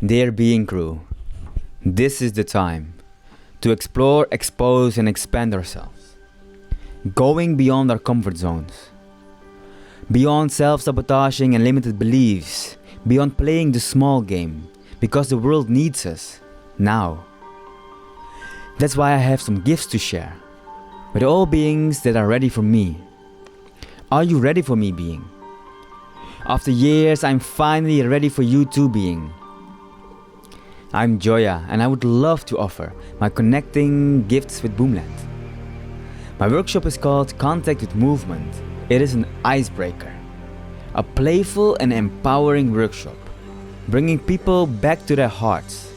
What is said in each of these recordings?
Dear Being Crew, this is the time to explore, expose, and expand ourselves, going beyond our comfort zones, beyond self-sabotaging and limited beliefs, beyond playing the small game, because the world needs us, now. That's why I have some gifts to share, with all beings that are ready for me. Are you ready for me, being? After years, I'm finally ready for you too, being. I'm Joya, and I would love to offer my connecting gifts with Boomland. My workshop is called Contact with Movement. It is an icebreaker, a playful and empowering workshop, bringing people back to their hearts,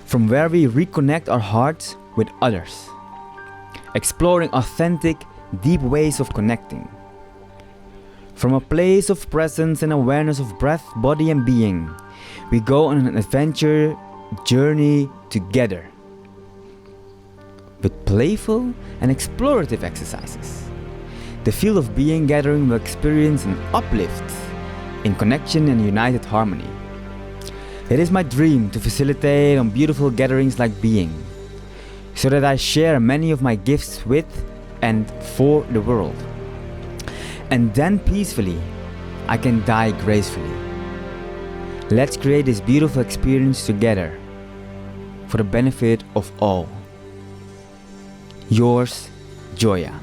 from where we reconnect our hearts with others, exploring authentic, deep ways of connecting. From a place of presence and awareness of breath, body, and being, we go on an adventure journey together with playful and explorative exercises. The field of being gathering will experience an uplift in connection and united harmony. It is my dream to facilitate on beautiful gatherings like being, so that I share many of my gifts with and for the world. And then peacefully, I can die gracefully. Let's create this beautiful experience together for the benefit of all. Yours, Joya.